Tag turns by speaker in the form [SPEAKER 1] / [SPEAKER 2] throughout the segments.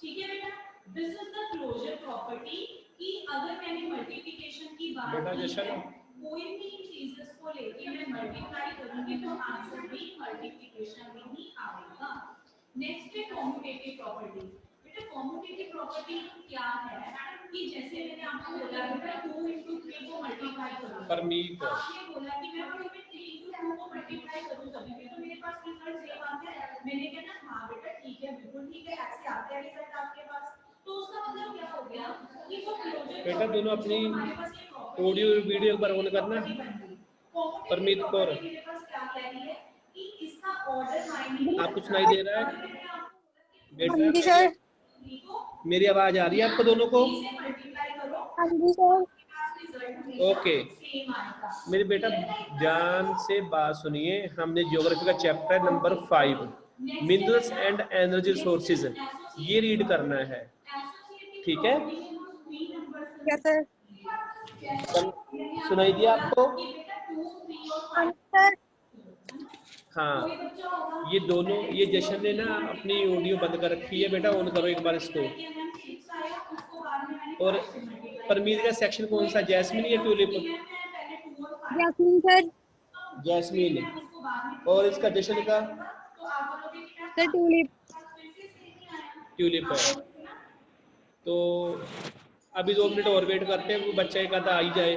[SPEAKER 1] ठीक है बेटा, this is the closure property कि अगर मैंने मल्टीप्लिकेशन की बात की है, कोई भी चीजेस को लेके मैं मल्टीप्लाई करूंगी तो आंसर भी मल्टीप्लिकेशन में ही आएगा। नेक्स्ट है कॉम्यूटेटिव प्रॉपर्टी। बेटा कॉम्यूटेटिव प्रॉपर्टी क्या है कि जैसे मैंने आपको बोला बेटा 2 into 3 को मल्टीप्लाई करो,
[SPEAKER 2] परमीत
[SPEAKER 1] आपने बोला कि मैं 3 into 2 को मल्टीप्लाई करूं तभी भी तो मेरे पास रिजल्ट सेम आता है। मैंने कहा हाँ बेटा ठीक है, बिल्कुल ठीक है, ऐसे आता है रिजल्ट आपके पास। तो उसका मतलब क्या हो गया कि वो क्लोजर
[SPEAKER 2] बेटा दोनों अपनी ऑडियो वीडियो एक बार ऑन करना। परमीत कौर आपको सुनाई दे रहा है बेटा?
[SPEAKER 3] जी सर।
[SPEAKER 2] मेरी आवाज आ रही है आपको दोनों को?
[SPEAKER 3] हाँ जी सर।
[SPEAKER 2] ओके मेरे बेटा ध्यान से बात सुनिए। हमने ज्योग्राफी का chapter number 5 minerals and energy resources ये रीड करना है, ठीक है?
[SPEAKER 3] क्या सर?
[SPEAKER 2] सुनाई दिया आपको?
[SPEAKER 3] हाँ सर।
[SPEAKER 2] हाँ ये दोनों, ये जशन ने ना अपनी ऑडियो बंद कर रखी है, बेटा ऑन करो एक बार इसको। और परमीत का सेक्शन कौन सा, जैस्मिन या ट्यूलिप?
[SPEAKER 3] Jasmine sir.
[SPEAKER 2] जैस्मिन। और इसका जशन का?
[SPEAKER 3] Sir tulip.
[SPEAKER 2] ट्यूलिप है। तो अभी 2 मिनट और वेट करते हैं, वो बच्चा एक आधा आ ही जाए,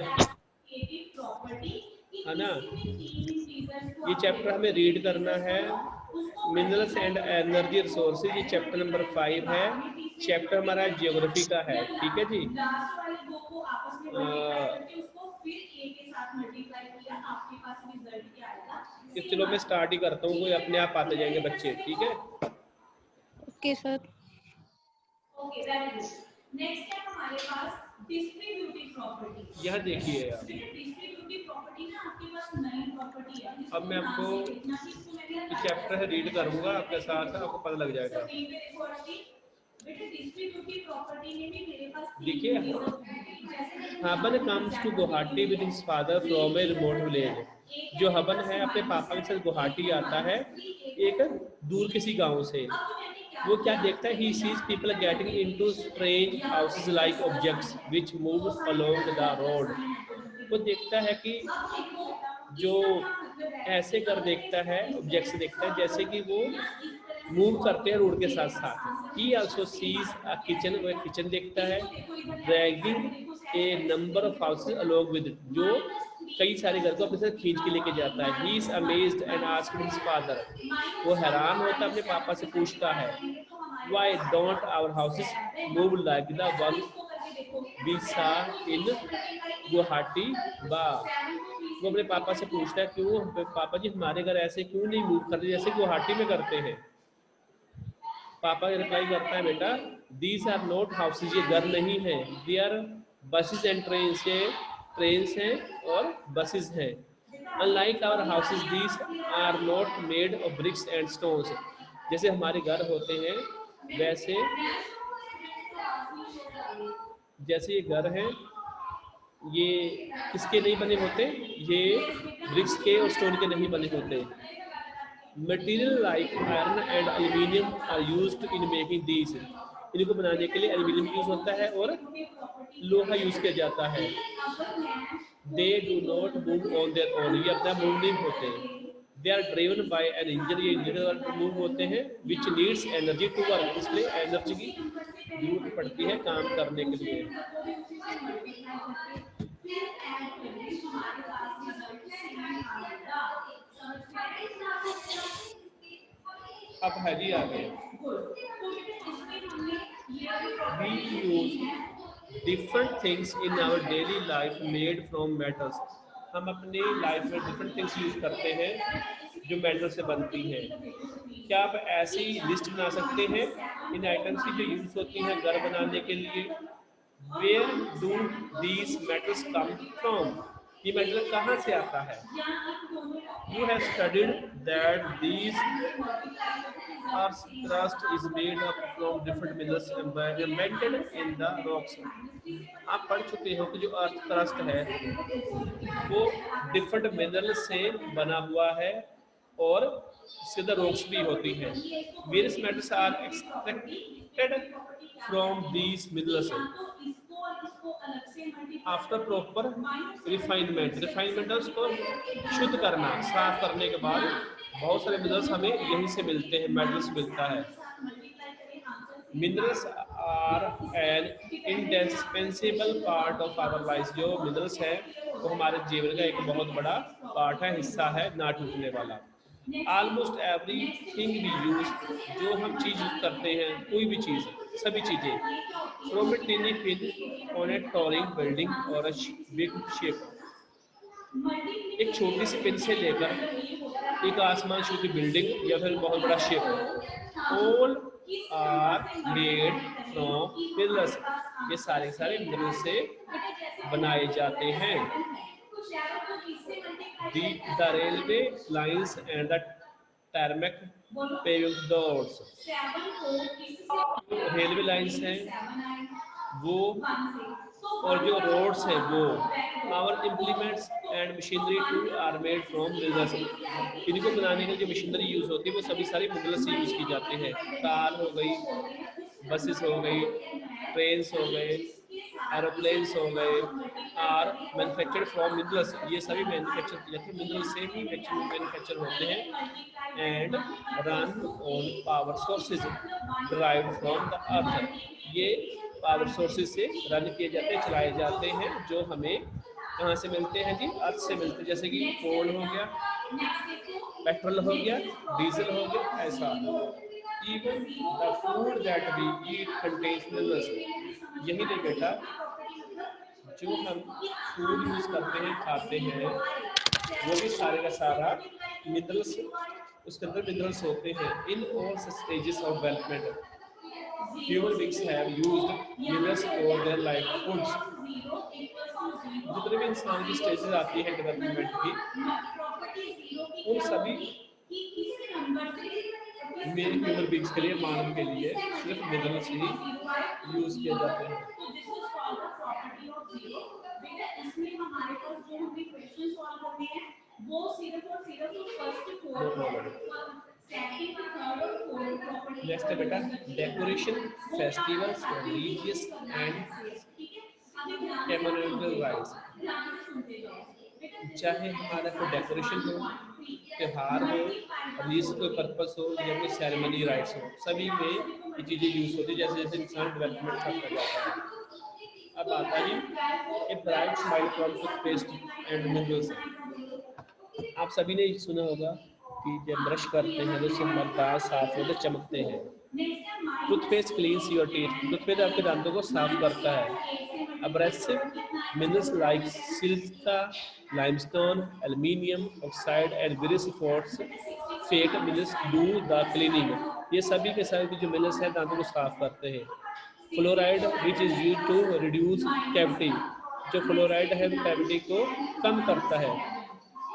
[SPEAKER 2] है ना? ये चैप्टर हमें रीड करना है, मिनरल्स एंड एनर्जी रिसोर्सेज। ये चैप्टर नंबर 5 है, चैप्टर हमारा ज्योग्राफी का है, ठीक है जी? कि चलो मैं स्टार्ट ही करता हूँ, कोई अपने आप आते जाएंगे बच्चे, ठीक है?
[SPEAKER 3] Okay sir.
[SPEAKER 1] Okay very good. Next है हमारे पास डिस्ट्रीब्यूटिव प्रॉपर्टी।
[SPEAKER 2] यह देखिए आप,
[SPEAKER 1] डिस्ट्रीब्यूटिव प्रॉपर्टी ना आपके पास नई प्रॉपर्टी है।
[SPEAKER 2] अब मैं आपको चैप्टर है रीड करूंगा आपके साथ, आपको पता लग जाएगा। देखिए Haban comes to Guwahati with his father from a remote village. जो हबन है अपने पापा के साथ गुवाहाटी आता है एक दूर किसी गांव से। वो क्या देखता है, he sees people getting into strange houses like objects which move along the road. वो देखता है कि जो ऐसे कर देखता है, ऑब्जेक्ट्स देखता है जैसे कि वो मूव करते हैं रोड के साथ साथ। ही आल्सो सीज अ किचन, वो किचन देखता है, dragging A number of houses along with, जो कई सारे घर को अपने साथ खींच के लेके जाता है। He is amazed and asked his father, वो हैरान होता है, अपने पापा से पूछता है, why don't our houses move like the one we saw in Guwahati बा। वो अपने पापा से पूछता है, क्यों पापा जी हमारे घर ऐसे क्यों नहीं मूव करते जैसे गुवाहाटी में करते हैं? पापा रिप्लाई करता है, बेटा दीज आर नॉट हाउसेज, ये घर नहीं है, they are buses and train. से ट्रेन्स हैं और बसेस हैं। Unlike our houses these are not made of bricks and stones. जैसे हमारे घर होते हैं वैसे, जैसे ये घर हैं ये किसके नहीं बने होते, ये ब्रिक्स के और स्टोन के नहीं बने होते। Material like iron and aluminium are used in making these. इनको बनाने के लिए एल्यूमिनियम यूज होता है और लोहा यूज किया जाता है। They do not move on their own, ये अपना मूव नहीं होते। They are driven by an engine, ये इंजन द्वारा मूव होते हैं। Which needs energy to work, इसलिए एनर्जी की जरूरत पड़ती है काम करने के लिए। अब है जी आगे, we use different things in our daily life made from metals। हम अपने लाइफ में डिफरेंट थिंग्स यूज करते हैं जो मेटल से बनती हैं। क्या आप ऐसी लिस्ट बना सकते हैं इन आइटम्स की जो यूज होती हैं घर बनाने के लिए? Where do these metals come from, ये मेटल कहाँ से आता है? You have studied that these earth crust is made up from different minerals embedded in the rocks. आप पढ़ चुके हो कि जो अर्थ क्रस्ट है वो डिफरेंट मिनरल से बना हुआ है और इसके अंदर रॉक्स भी होती हैं। Various metals are extracted from these minerals after proper refinement. Refinement उसको शुद्ध करना, साफ करने के बाद बहुत सारे मिनरल्स हमें यहीं से मिलते हैं, मेटल्स मिलता है। Minerals are an indispensable part of our life. जो मिनरल्स है वो हमारे जीवन का एक बहुत बड़ा पार्ट है, हिस्सा है, ना टूटने वाला। Almost every thing we use, जो हम चीज यूज करते हैं, कोई भी चीज, सभी चीजें, from a tiny pin on a towering building और बिग शिप, एक छोटी सी पिन से लेकर एक आसमान छूती बिल्डिंग या फिर बहुत बड़ा ship, all are made from minerals. ये सारे सारे मिनरल से बनाए जाते हैं। The railway lines and the tarmac paving roads, railway lines हैं वो और जो रोड्स हैं वो, our implements and machinery too are made from minerals. इनको बनाने के जो मशीनरी यूज होती है वो सभी सारी मिनरल्स से यूज की जाती है। कार हो गई, बसेस हो गई, ट्रेन्स हो गए, एरोप्लेन्स हो गए, आर मैन्युफैक्चर्ड फ्रॉम मिनरल्स। ये सभी मैन्युफैक्चर किए जाते हैं मिनरल से ही, मैन्युफैक्चर होते हैं। And run on power sources derived from the earth. ये पावर सोर्सेज से रन किए जाते हैं, चलाए जाते हैं, जो हमें कहाँ से मिलते हैं जी? अर्थ से मिलते हैं। जैसे कि कोल हो गया, पेट्रोल हो गया, डीजल हो गया, ऐसा। Even the food that we eat contains minerals. यही नहीं बेटा, जो हम फूड यूज करते हैं, खाते हैं, वो भी सारे का सारा मिनरल्स, उसके अंदर मिनरल्स होते हैं। In all stages of development human beings have used minerals for their life foods. जितने भी इंसान की स्टेजेस आती है डेवलपमेंट की, उन सभी मेरे ह्यूमन बीइंग्स के लिए, मानव के लिए सिर्फ मिनरल्स ही यूज किए जाते हैं।
[SPEAKER 1] इसमें हमारे पास जो हमें क्वेश्चन सॉल्व करने हैं वो सिर्फ और सिर्फ फर्स्ट
[SPEAKER 2] नेक्स्ट है बेटा decoration, festivals, religious and communal rites. चाहे हमारा कोई डेकोरेशन हो, त्योहार हो, रिलीजियस कोई पर्पस हो या कोई सेरेमनी राइट्स हो, सभी में ये चीज़ें यूज होती है जैसे जैसे इंसान डेवलपमेंट करता जाता है। अब आता है a bright smile from toothpaste and minerals. आप सभी ने सुना होगा कि जब ब्रश करते हैं तो उससे दांत साफ होते, चमकते हैं। Toothpaste cleans your teeth. Toothpaste आपके दांतों को साफ करता है। Abrasive minerals like silica, limestone, aluminium oxide and various force fake minerals do the cleaning. ये सभी के सभी जो मिनरल्स हैं दांतों को साफ करते हैं। Fluoride which is use to reduce cavity. जो फ्लोराइड है वो कैविटी को कम करता है।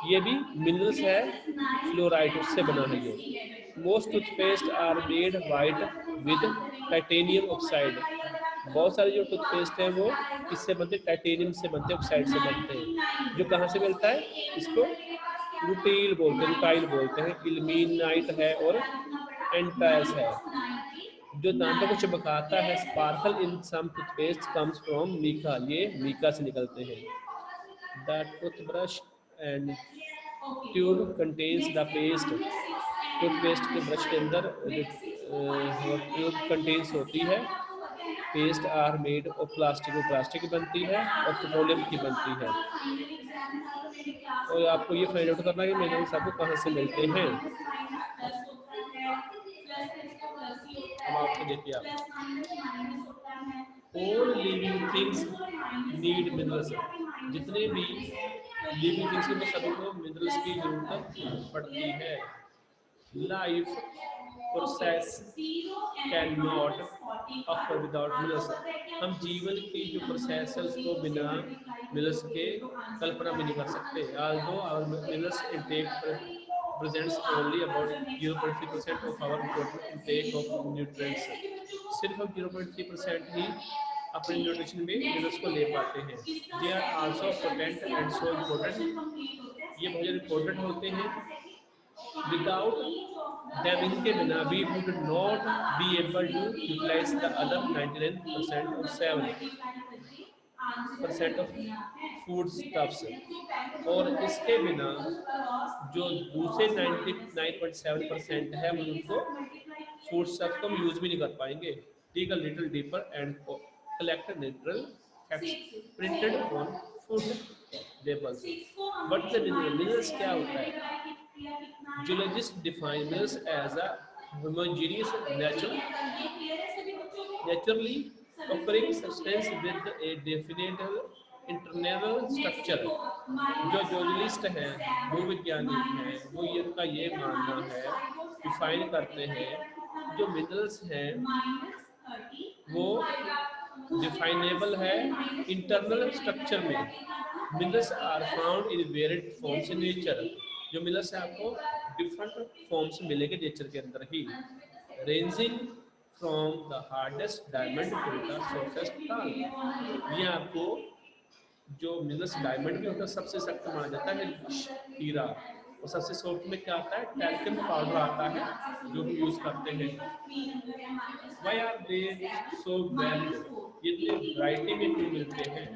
[SPEAKER 2] ये भी मिनरल्स है, फ्लोराइड उससे बना है ये। Most toothpaste are made white with titanium oxide. बहुत सारे जो टूथपेस्ट हैं वो किससे बनते हैं? टाइटेनियम से बनते हैं, ऑक्साइड से बनते हैं। जो कहाँ से मिलता है? इसको रूटील बोलते हैं, रूटाइल बोलते हैं। इल्मीनाइट है और एंटाइस है। जो दांतों को चमकाता है, sparkle in some toothpaste comes from mica. ये मीका से निकलते हैं। The toothbrush and tube contains the paste. Toothpaste के ब्रश के अंदर ट्यूब कंटेन्स होती है। Paste are made of plastic, वो प्लास्टिक की बनती है और पेट्रोलियम की बनती है। और आपको ये फाइंड आउट करना है कि मिनरल्स आपको कहाँ से मिलते हैं। अब आपको देखिए, आप all living things need minerals. जितने भी लिविंग थिंग्स हैं सभी को मिनरल्स की जरूरत पड़ती है। Life process can not occur without minerals. हम जीवन की जो प्रोसेस है उसको बिना मिनरल्स के कल्पना भी नहीं कर सकते। although our minerals intake presents only about 0.3% of our total intake of nutrients। सिर्फ हम 0.3% ही अपने न्यूट्रिशन में मिनरल्स को ले पाते हैं। They are also potent and so important. ये बहुत ज़्यादा इम्पोर्टेंट होते हैं Without them, इनके बिना we would not be able to utilize the other 99% or 7% of food stuffs. और इसके बिना जो दूसरे 99.7% है हम उनको फूड स्टफ को हम यूज भी नहीं कर पाएंगे. Dig a little deeper and collect natural facts printed on food labels. What is the mineral? Minerals क्या होता है? Geologists define minerals as a homogeneous naturally occurring substance with a definite internal structure. जो geologist हैं, भूविज्ञानी हैं, वो इनका ये मानना है, डिफाइन करते हैं जो मिनरल्स हैं वो डिफाइनेबल है इंटरनल स्ट्रक्चर में. Minerals are found in varied forms in nature. जो मिनरल्स है आपको डिफरेंट फॉर्म्स मिलेंगे नेचर के अंदर ही, ranging from the hardest diamond to the softest talc. ये आपको जो मिनरल्स डायमंड में होता है सबसे सख्त माना जाता है हीरा, और सबसे सॉफ्ट में क्या आता है? टैल्कम पाउडर आता है जो भी यूज करते हैं. Why are they so varied? ये वैरायटी में क्यों मिलते हैं?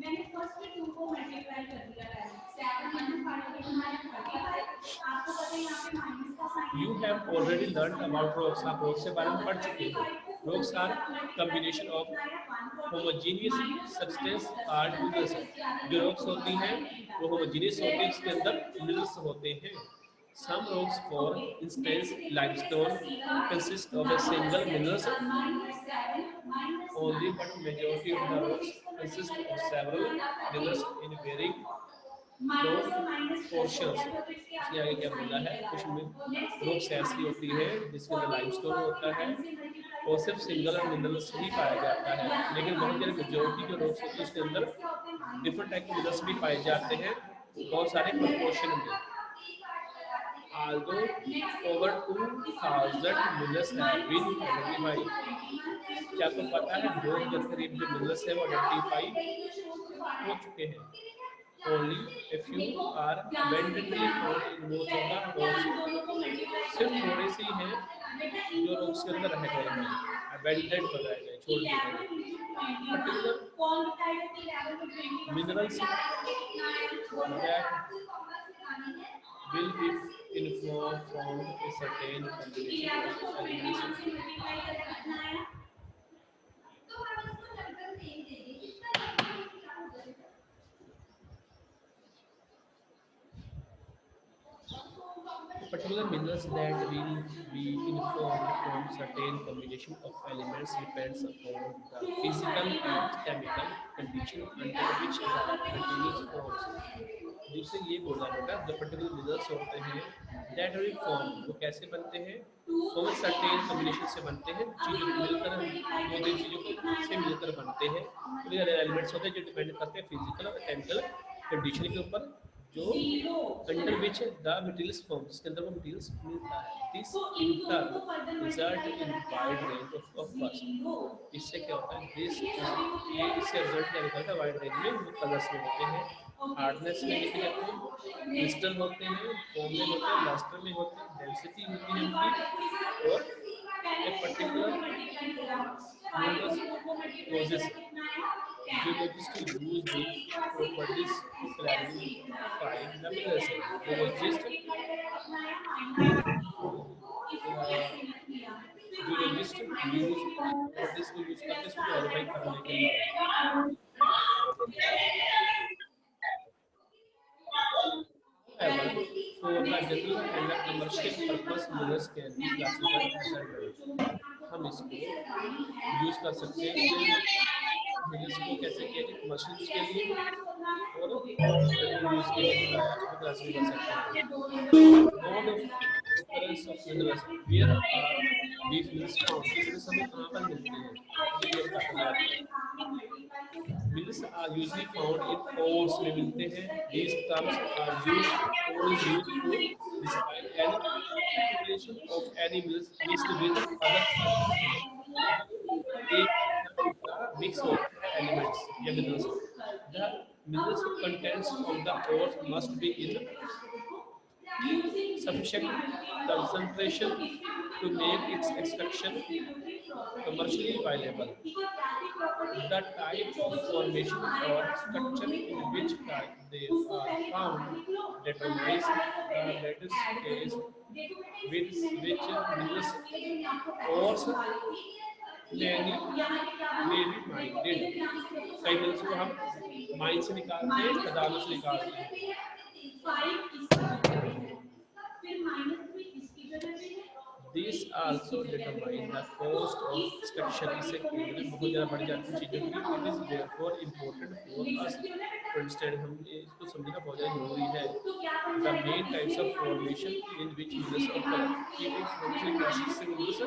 [SPEAKER 1] मैंने फर्स्ट में 2 को मल्टीप्लाई कर दिया है 7 - 5 के हमारे 35. आपको पता है यहाँ पे माइनस का sign.
[SPEAKER 2] You have already learned about rocks. आप rocks के बारे में पढ़ चुके हैं. Rocks are combination of homogeneous substance called minerals. जो rocks होती हैं वो homogeneous होती है, इसके अंदर minerals होते हैं. Some rocks, for instance limestone, consist of a single minerals only, but majority of the rocks consist of several minerals in varying portions. इसलिए आगे क्या बोला है? कुछ rocks ऐसी होती है जिसके अंदर लाइमस्टोन होता है और सिर्फ सिंगल मिनरल्स ही पाया जाता है, लेकिन बहुत सारे मेजोरिटी जो rocks होती है उसके अंदर डिफरेंट टाइप के मिनरल्स भी पाए जाते हैं बहुत सारे प्रोपोर्शन में. Although over 2000 minerals have been identified. क्या आपको पता है 2000 करीब जो मिनरल्स है वो आइडेंटिफाई हो चुके हैं. Only a few are abundantly found in most of the rocks. सिर्फ थोड़े से ही हैं जो rocks के अंदर रह गए हैं, abandoned बनाए गए, छोड़ दिए गए. Particular minerals that will be informed from a certain combination of elements. Particular minerals that will be informed from certain combination of elements depends upon the physical and chemical condition under which the materials forms. दूसरे ये बोला बेटा जो particular minerals होते हैं that will form, वो कैसे बनते हैं? फॉर्म सर्टेन कॉम्बिनेशन से बनते हैं, चीजों को मिलकर, दो तीन चीजों को से मिलकर बनते हैं. एलिमेंट्स होते हैं जो डिपेंड करते हैं फिजिकल और केमिकल कंडीशन के ऊपर, जो under which the materials form, जिसके अंदर वो मटेरियल्स मिलता है. This inter result in wide range of colours. इससे क्या होता है? दिस ये इससे रिजल्ट क्या निकलता है? वाइड रेंज में वो कलर्स में होते हैं. हार्डनेस में लिखे जाते हैं, क्रिस्टल होते हैं, फॉर्म में होते हैं, लस्टर में होते हैं, डेंसिटी होती है उनकी, और एक particular minerals process geologists use these properties to clarify the minerals. Geologists use properties को यूज करके इसको क्लैरिफाई करने के लिए. However, for the general and the commercial purpose minerals can be classified as minerals. हम इसको यूज कर सकते हैं मिनरल्स को कैसे किया जाए मशीन्स के लिए और यूज के लिए क्लासिफाई कर सकते हैं. Mode of occurrence of minerals, where are these minerals found? Minerals हमें कहाँ पर मिलते हैं ये बताना है. Minerals are usually found in ores में मिलते हैं. These terms are used to describe any combination of any minerals mixed with other एक mix होते हैं elements या minerals. The minerals contents of the ore must be in sufficient concentration to make its extraction commercially viable. The type of formation or structure in which they are found determines the lattice case with which minerals ores may be minded. कई minerals को हम mine से निकालते हैं, खदानों से निकालते हैं। This also determine the cost of extraction. इससे कीमतें बहुत ज़्यादा बढ़ जाती हैं चीज़ों की। It is therefore important for us to understand, हम इसको समझना बहुत ज़्यादा जरूरी है। The main types of formation in which minerals occur, कि वो formation कैसे से minerals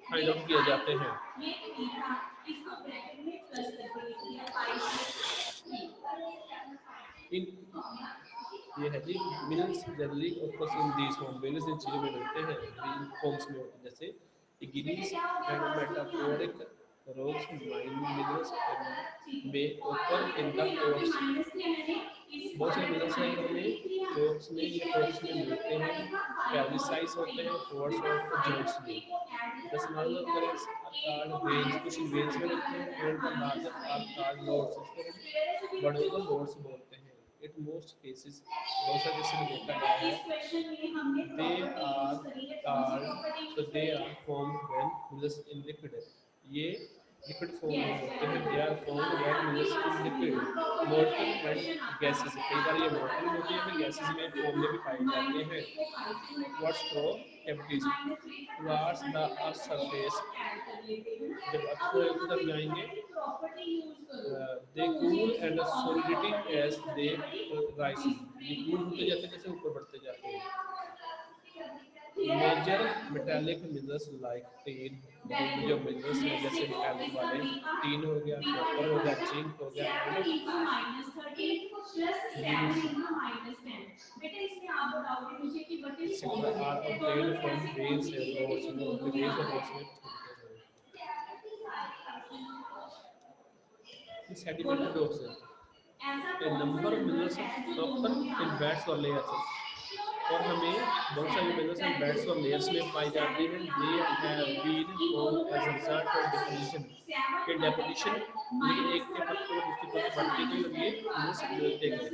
[SPEAKER 2] फाइंड आउट किए जाते हैं। इन ये है जी minerals generally offers in these form, minerals इन चीज़ों में मिलते हैं इन फॉर्म्स में होते हैं, जैसे igneous and metamorphic rocks mine minerals में ओकर इन द कोर्स। बहुत सारे मिनरल्स हैं हमें रॉक्स में या कोर्स में मिलते हैं, कैल्साइस होते हैं फोर्स और जॉइंट्स में। The small occurrences are called veins, कुछ वेन्स में मिलते हैं, and the larger are called nodes, इसको बड़े को नोड्स बोलते हैं। In most cases, बहुत सारे केसेस में देखा गया है, they are formed when minerals in liquid, ये लिक्विड फॉर्म में होते हैं। they are formed when minerals in liquid, molten and gases, कई बार ये molten होते हैं, फिर gases में फॉर्म में भी पाए जाते हैं। What's through cavities towards the earth's surface, जब अर्थ की तरफ जाएंगे, they cool and solidity as they rise, ये कूल होते जाते हैं जैसे ऊपर बढ़ते जाते हैं। Major metallic minerals like tin, जो मिनरल्स हैं जैसे मेटालिक वाले, टीन हो गया, कॉपर हो गया, जिंक हो गया, etc. are obtained from veins and rods, veins और rods में sedimentary rocks, a number of minerals occur in beds or layers, और हमें बहुत सारे मिनरल्स हैं बेड्स और लेयर्स में पाई जाती हैं। They have been formed as a result of deposition, के डिपोजिशन ये एक के पत्ते और दूसरे पत्ते बढ़ते गए और ये मिनरल्स मिलते गए।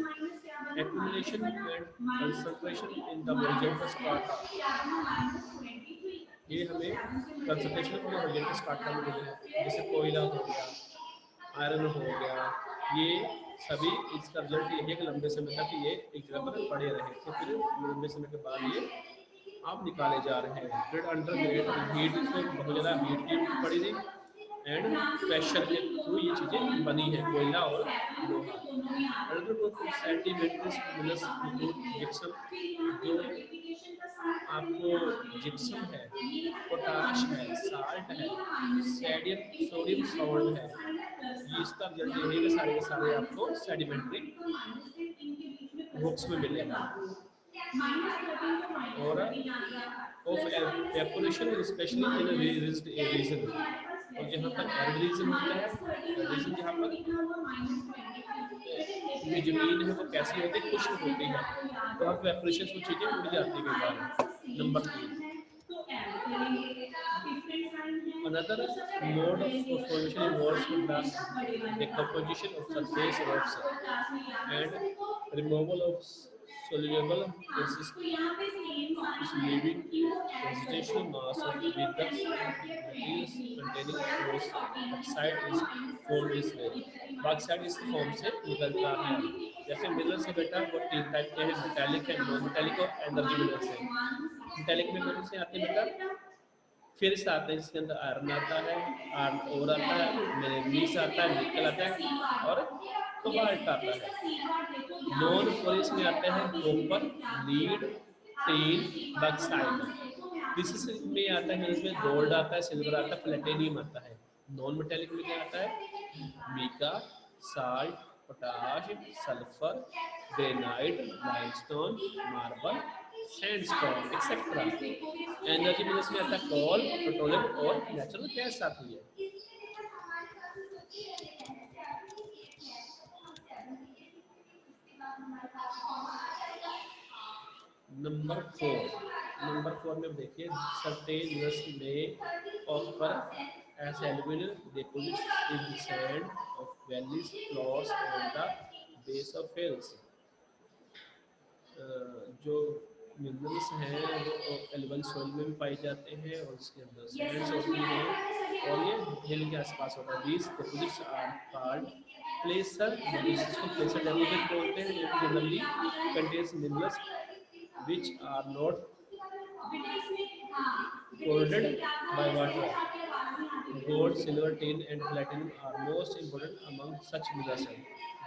[SPEAKER 2] Accumulation and concentration in the horizontal strata, ये हमें कंसंट्रेशन और हॉरिजॉन्टल स्ट्राटा में मिले, जैसे कोयला हो गया, आयरन हो गया, ये सभी इसका रिजल्ट ये है कि लंबे समय तक ये एक जगह पर पड़े रहे थे, फिर लंबे समय के बाद ये आप निकाले जा रहे हैं। फिर अंडर ग्रेड हीट को बहुत ज़्यादा हीट की पड़ी थी एंड प्रेशर के थ्रू ये चीज़ें बनी है, कोयला और लोहा। Other group of sedimentary minerals include gypsum, जो आपको जिप्सम है, पोटाश है, साल्ट है, सोडियम सॉल्ट है, ये इसका रिजल्ट ये है कि सारे के सारे आपको सेडिमेंट्री रॉक्स में मिलेगा। और of evaporation especially in resist region, और जहाँ पर एरिड रीजन होता है, रीजन जहाँ पर ये जमीन है वो कैसी होती है, खुश्क होती है, तो वहाँ पे एवपोरेशन से चीज़ें उड़ जाती है कई बार। Number 3, another mode of formation involves the decomposition of surface rocks and removal of soluble leaving residual mass with the materials containing rocks. Bauxite is formed this way, bauxite इस फॉर्म से निकलता है। जैसे मिनरल्स है बेटा वो 3 type के हैं, मेटालिक है, नॉन मेटालिक और एनर्जी मिनरल्स है। मेटालिक में कौन से आते हैं बेटा, फिर से आते हैं, इसके अंदर आयरन आता है, आयरन और आता है, मैंगनीज आता है, निकल आता है और कोबाल्ट आता है। नॉन फॉरेस्ट में आते हैं कॉपर, लीड, टीन, बॉक्साइट। डिस में आता है, इसमें गोल्ड आता है, सिल्वर आता है, प्लेटिनियम आता है। नॉन मेटालिक में क्या आता है, mica, salt, potash, sulphur, granite, limestone, marble, sandstone etcetera. Energy minerals में आता है कोल, पेट्रोलियम और नेचुरल गैस आती है। नंबर 4 में देखिए सर्टेन मिनरल्स में occur as alluvial deposits in sand of valleys floors and the base of hills. जो मिनरल्स हैं वो एल्यूमिनियम सॉइल में भी पाए जाते हैं और इसके अंदर सैंड्स होती हैं और ये हिल के आसपास होता है। These deposits are called placer deposits, इसको प्लेसर डिपॉजिट बोलते हैं। ये generally contains minerals which are not corroded by water. Gold, silver, tin and platinum are most important among such minerals.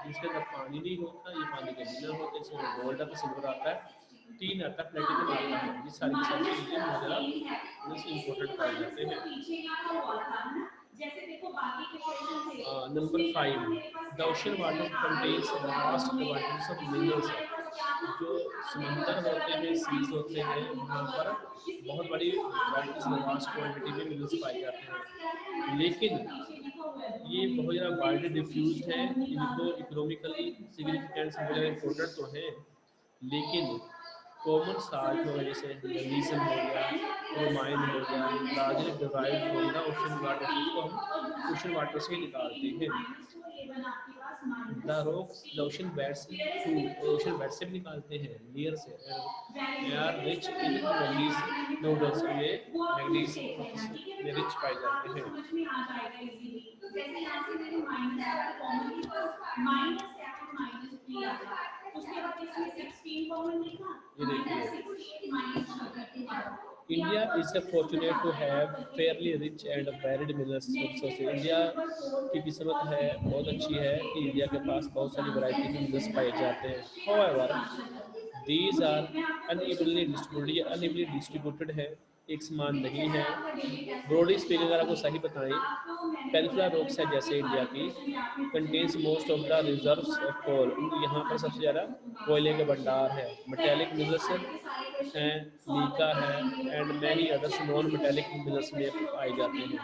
[SPEAKER 2] जिसके अंदर पानी नहीं होता, ये पानी के बिना होते, इसमें गोल्ड आता है, सिल्वर आता है, टीन आता है, प्लेटिनम आता है। ये सारी की सारी चीजें बहुत ज़्यादा इम्पोर्टेंट पाए जाते हैं। Number 5, the ocean water contains vast quantities of minerals. जो समंदर होते हैं, सीज होते हैं, वहाँ पर बहुत बड़ी वास्ट क्वांटिटी में मिनरल्स पाए जाते हैं, लेकिन ये बहुत ज़्यादा वाइडली डिफ्यूज हैं। इनको इकोनॉमिकली सिग्निफिकेंस बहुत ज़्यादा इम्पोर्टेंट तो हैं, लेकिन कॉमन साल्ट हो गया, जैसे मैग्नीशियम हो गया, ब्रोमाइन हो गया, largely derived from the ocean water, इसको हम ओशन वाटर से निकालते हैं। द ओशन बेड्स से भी निकालते हैं, नियर से यार रिच इन मैग्नीज नूडल्स में मैग्नीज में रिच पाए जाते हैं। ये देखिए, India is fortunate to have fairly rich and varied minerals resources. India की किस्मत है, बहुत अच्छी है कि इंडिया के पास बहुत सारी वैरायटी के मिनरल्स पाए जाते हैं। However these are unevenly distributed है, एक समान नहीं है। ब्रॉडली स्पीकिंग अगर आपको सही बताएं, पेनिनसुला रॉक्स है जैसे इंडिया की, contains most of the reserves of coal, यहाँ पर सबसे ज़्यादा कोयले के भंडार है। मेटेलिक मिनरल्स हैं, मीका है and many others non metallic minerals में पाए जाते हैं।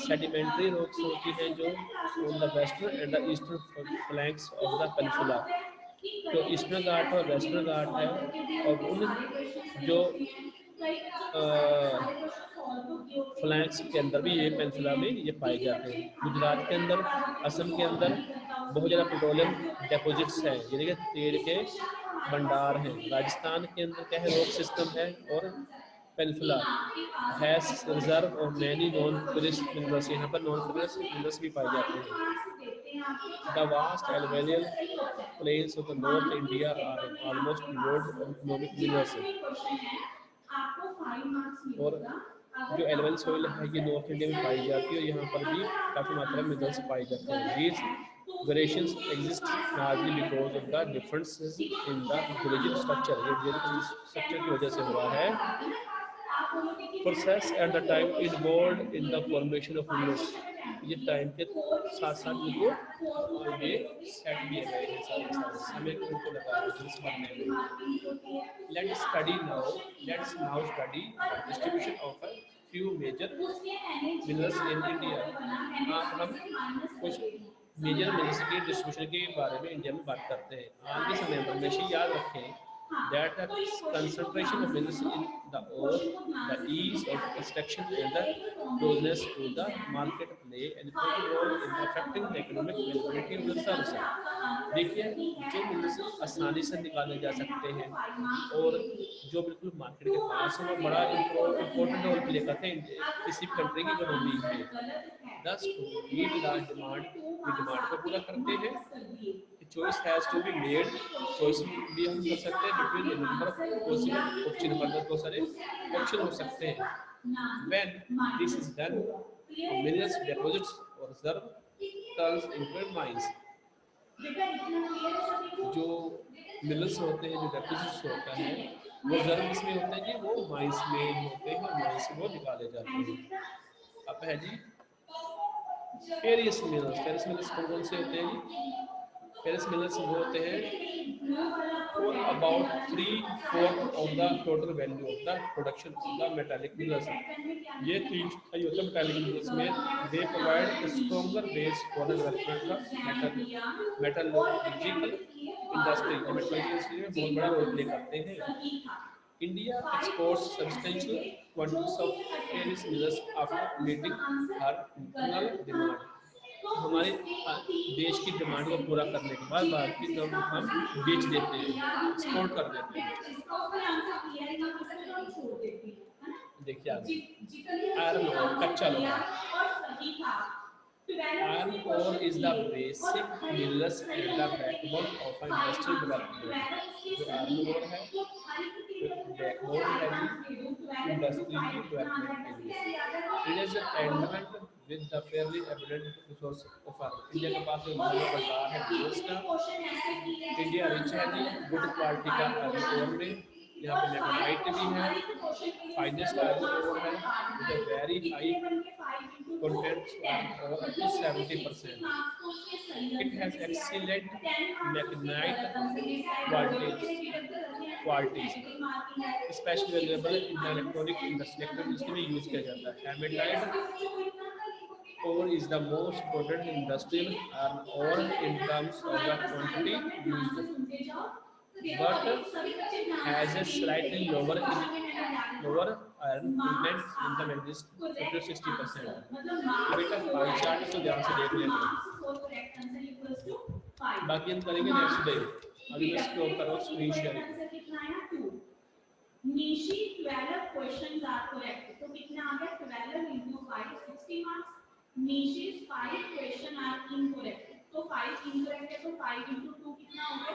[SPEAKER 2] सेडिमेंट्री रॉक्स होती हैं जो on the western and the eastern flanks of the peninsula, तो ईस्टर्न घाट और वेस्टर्न घाट है, और उन जो फ्लैंक्स के अंदर भी ये पेनिनसुला में ये पाए जाते हैं। गुजरात के अंदर, असम के अंदर बहुत ज़्यादा पेट्रोलियम डिपॉजिट्स हैं, यानी कि तेल के भंडार हैं। राजस्थान के अंदर क्या है, रॉक सिस्टम है, और पेनिनसुला हैज रिजर्व और मैनी नॉन फेरस मिनरल्स, यहाँ पर नॉन फेरस मिनरल्स भी पाए जाते हैं। The vast alluvial plains of the north India are almost डिवोर्ड ऑफ इकोनॉमिक मिनरल्स। और जो एलुवियल सॉइल है ये नॉर्थ इंडिया में पाई जाती है, और यहाँ पर भी काफ़ी मात्रा में मिनरल्स पाए जाते हैं। These variations exist largely because of the differences in the geological structure, ये जियोलॉजिकल स्ट्रक्चर की वजह से हुआ है। Process at the time involved in the formation of minerals, ये टाइम के साथ साथ इनको ये सेट भी गए हैं, सारे समय को उनको लगा है जिस बनने में। Let's now study the distribution of a few major minerals in India. हम कुछ मेजर मिनरल्स के डिस्ट्रीब्यूशन के बारे में इंडिया में बात करते हैं। आज के समय में हमेशा याद रखें that the concentration of minerals in the ore, the ease of extraction and the closeness to the market play an important role in affecting the economic viability of the reserves। देखिए, जो मिनरल्स आसानी से निकाले जा सकते हैं और जो बिल्कुल मार्केट के पास है, वो बड़ा इम्पोर्टेंट रोल प्ले करते हैं किसी भी कंट्री की इकोनॉमी में। दस मीट द डिमांड को पूरा करते हैं। Choice has to be made, choice भी हम कर सकते हैं between the number of possible option, पर बहुत सारे ऑप्शन हो सकते हैं। When this is done, minerals deposits और रिजर्व टर्न्स इनटू माइंस। जो मिनरल्स होते हैं, जो डिपॉजिट्स होता है, वो रिजर्व किसमें होते हैं जी, वो माइंस में होते हैं, और माइंस से वो निकाले जाते हैं। अब है जी फेरियस मिनरल्स कौन से होते हैं जी? फेरस मिनरल्स वो होते हैं for about 3/4 of the total value of the production of the metallic minerals. ये 3/4 होता है मेटालिक मिनरल्स में। They provide stronger base for the development of metallurgical industry जो मेटलर्जिकल इंडस्ट्री में बहुत बड़ा रोल प्ले करते हैं।
[SPEAKER 1] सही था।
[SPEAKER 2] India exports substantial quantities of ferrous minerals after meeting her internal demand. हमारे देश की डिमांड को पूरा करने के बाद बाकी तो हम बेच देते हैं, एक्सपोर्ट कर देते हैं। देखिए आगे आयरन ओर, कच्चा लोहा। Iron ore is the basic minerals and the backbone of industrial development. जो आयरन ओर है, बैकबोन है जी इंडस्ट्रियल डेवलपमेंट के लिए। It is endowed with the fairly abundant resource of Earth. India के पास जो बहुत भंडार है रिसोर्स का। इंडिया रिच है जी गुड क्वालिटी का आयरन ओर में। यहाँ पे मैग्नेटाइट भी है, फाइनेस्ट आयरन ओर है, with very high contains over up to 70%. It has excellent magnetite qualities, especially available in the electronic industry में use किया जाता है। Hematite ore is the most important industrial iron ore in terms of the quantity used, but has a slightly lower iron content in the magnesium 50-60%. बेटा pie chart तो ध्यान से देख लेना, बाकी हम करेंगे नेक्स्ट डे। अभी मैं स्क्रॉल करो screen sharing.
[SPEAKER 1] Nishi 12 questions are correct, तो कितना आ गया 12 into 5 60 marks. Nishi 5 question are incorrect, तो 5 इनकरेक्ट है तो 5 into 2 कितना हो गया